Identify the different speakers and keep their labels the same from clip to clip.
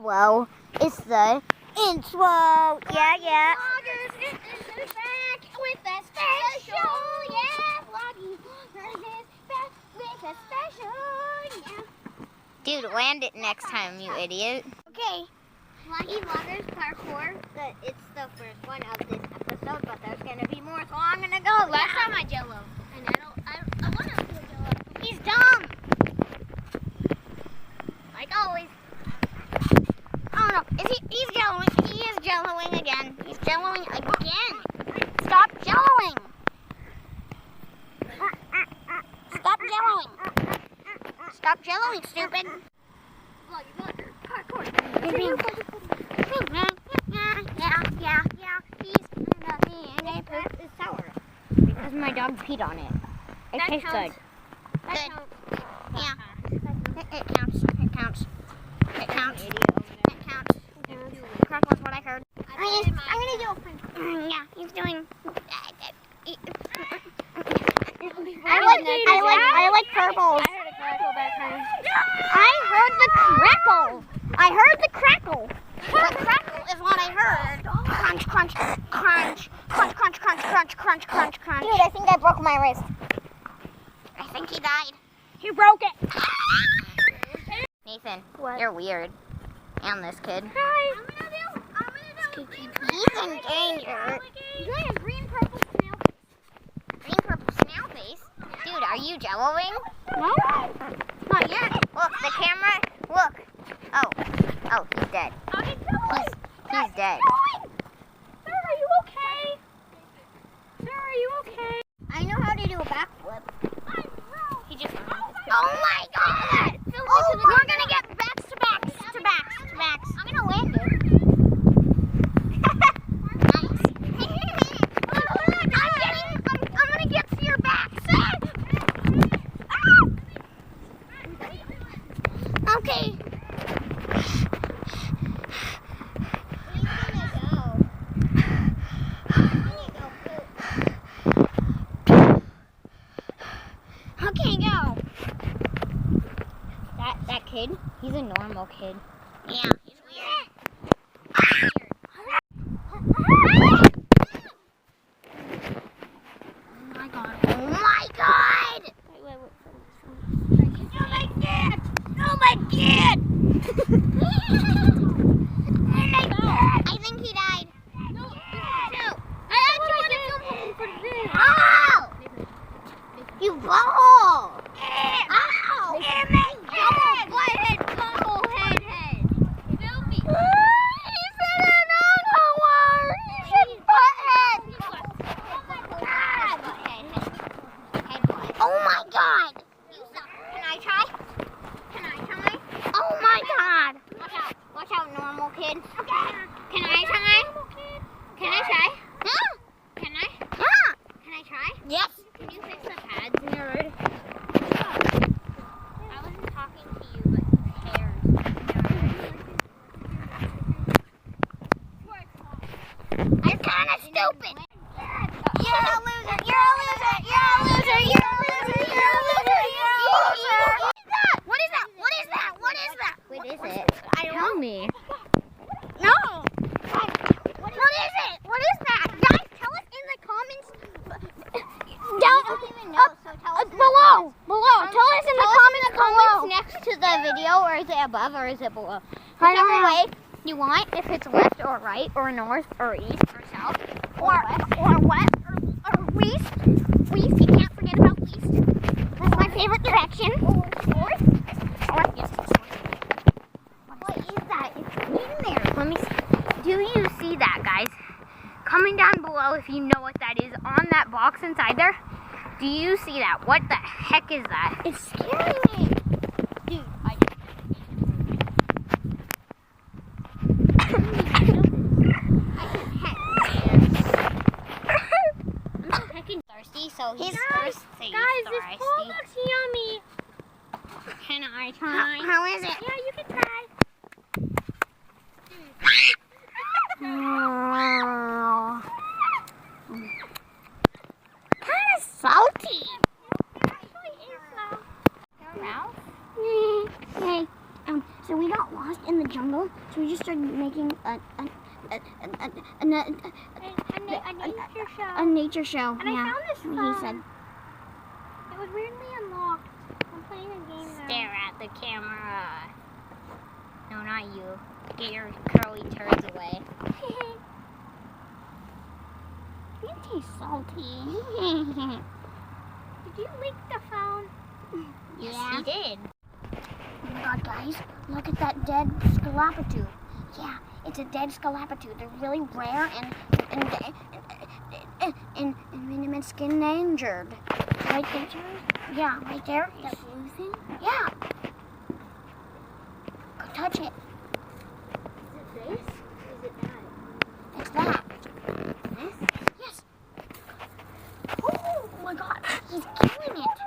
Speaker 1: intro. It's the intro. Yeah.
Speaker 2: Vloggers is back with a special. Yeah, Vloggy is back with a special. Yeah.
Speaker 1: Dude, land it next time, you idiot.
Speaker 2: Okay. Vloggy Vloggers Part 4. It's the first one of this episode, but there's gonna be more, so I'm gonna go. Last time I Jello, and I want to do Jello. He's dumb. Like always. Oh no, he's jelloing. He is jelloing again. He's jelloing again. Stop jelloing. Stop jelloing. Stop jelloing, stupid. Vloggy Vlogger, parkour. Yeah. He's gonna poop is sour.
Speaker 1: Because my dog peed on it. It tastes good.
Speaker 2: Good. Yeah.
Speaker 1: It counts. It counts.
Speaker 2: It counts. It counts.
Speaker 1: Correct was what I heard.
Speaker 2: I'm gonna do a
Speaker 1: Yeah, he's doing.
Speaker 2: I like purples.
Speaker 1: I heard a crackle that time.
Speaker 2: I heard the crackle. I heard the crackle. The crackle is what I heard. Crunch, crunch, crunch, crunch, crunch, crunch, crunch, crunch, crunch, crunch.
Speaker 1: Dude, I think I broke my wrist.
Speaker 2: I think he died.
Speaker 1: He broke it. Nathan,
Speaker 2: What?
Speaker 1: you're weird. And this kid.
Speaker 2: Hi. I'm gonna do
Speaker 1: He's in danger.
Speaker 2: He's doing a green purple snail.
Speaker 1: Green purple snail face. Dude, are you jelloing?
Speaker 2: No. Not yet.
Speaker 1: Look, the camera. Look. Oh, he's dead. He's dead.
Speaker 2: Sir, are you okay? Sir, are you okay? I know how to do a backflip.
Speaker 1: He just.
Speaker 2: Oh my God! We're gonna get backs to backs to backs to backs. I'm gonna land it. I'm gonna get to your backs. Okay. Okay, go.
Speaker 1: That kid, he's a normal kid.
Speaker 2: Yeah, he's weird. Oh my God! Oh my God! I think he died. No. I actually want to film him for this. Ow! You butthole! Ow! Double butthead, bubblehead. Film me. He said another word. He said butthead. Oh my God! You suck. Can I try? Oh my God! Watch out, normal kid. Okay. Can I try? Can I try? Yeah. Can I? Yeah. Can I try?
Speaker 1: Yes.
Speaker 2: Can you fix the pads in your road? I wasn't talking to you, but hairs. You're kind of stupid. You're a loser. You're a loser. You're a loser. You're a loser. You're a loser. You're a loser. What is that? What is that? What is that?
Speaker 1: What is it? Tell me.
Speaker 2: No. What is it? What is that? Guys, tell us in the comments. Down,
Speaker 1: don't even know, so tell us in the
Speaker 2: below. Tell us in the comments below.
Speaker 1: Next to the video, or is it above, or is it below? Whichever way you want, if it's left or right, or north or east or south,
Speaker 2: Or what? Or west. West. You can't forget about west. That's my favorite direction. North.
Speaker 1: Yes.
Speaker 2: What is that? It's in there.
Speaker 1: Let me see. Do you see that, guys? Comment down below if you know what that is on that box inside there. Do you see that? What the heck is that?
Speaker 2: It's scaring me.
Speaker 1: Dude, I'm heckin' thirsty, so he's thirsty.
Speaker 2: Guys, this pole looks yummy.
Speaker 1: Can I try?
Speaker 2: How is it? Yeah, you can try.
Speaker 1: Kind of salty.
Speaker 2: Hey, so we got lost in the jungle So we just started making a nature show. A nature show.
Speaker 1: And I found this phone.
Speaker 2: He said.
Speaker 1: It was weirdly unlocked. I'm playing a game now. Stare at the camera. No, not you. Get your curly turds away.
Speaker 2: You taste salty.
Speaker 1: Did you lick the phone? Yes, he did.
Speaker 2: Oh my god, guys. Look at that dead scalapatoo. Yeah, it's a dead scalapatoo. They're really rare and it's skin endangered. Right there? Yeah, right there.
Speaker 1: That blue thing?
Speaker 2: Yeah. Go touch it.
Speaker 1: Is it this? Or is it that?
Speaker 2: It's that.
Speaker 1: This?
Speaker 2: Yes. Oh my god, he's killing it.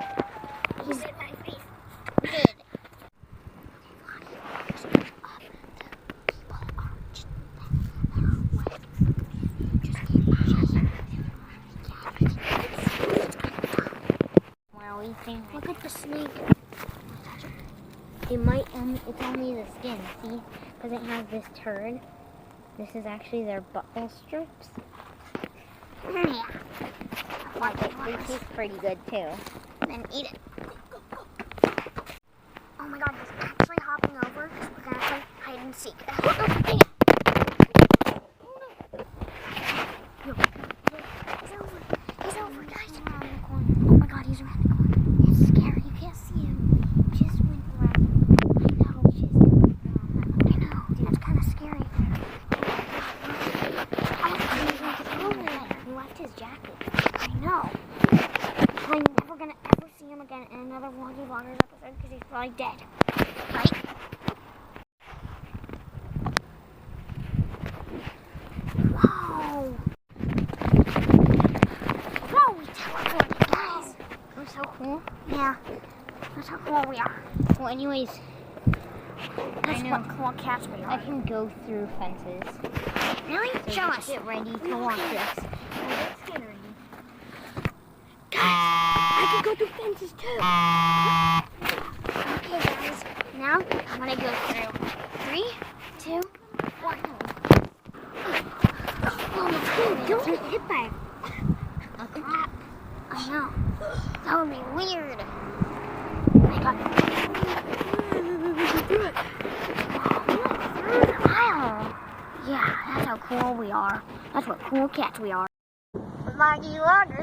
Speaker 2: He's
Speaker 1: in my face.
Speaker 2: good. Look at the snake.
Speaker 1: It might it's only the skin, see? Because it has this turd. This is actually their butthole strips.
Speaker 2: Yeah.
Speaker 1: Like they taste pretty good too.
Speaker 2: Then eat it. Oh my god, he's actually hopping over. We're gonna play hide and seek. Oh no, dang it. He's over, guys. Oh my god, he's around the corner. It's scary. You can't see him. He just went around. I know. That's kind of scary.
Speaker 1: He left his jacket.
Speaker 2: I know. I'm never gonna ever see him again in another Vloggy Vloggers episode because he's probably dead. Right? Whoa! Whoa, we teleported, guys.
Speaker 1: We're so cool.
Speaker 2: Yeah. That's how cool we are.
Speaker 1: Well, anyways,
Speaker 2: That's
Speaker 1: know.
Speaker 2: what cool cats we
Speaker 1: I
Speaker 2: are.
Speaker 1: can go through fences.
Speaker 2: Really?
Speaker 1: So
Speaker 2: Show
Speaker 1: just
Speaker 2: us.
Speaker 1: Get ready to watch this.
Speaker 2: Guys, I can go through fences too. Okay, guys. Now I'm gonna go through 3, 2, 1. Oh,
Speaker 1: Don't get hit by a cat.
Speaker 2: I know. That would be weird. I got through the aisle. Yeah, that's how cool we are. That's what cool cats we are. Vloggy Vloggers.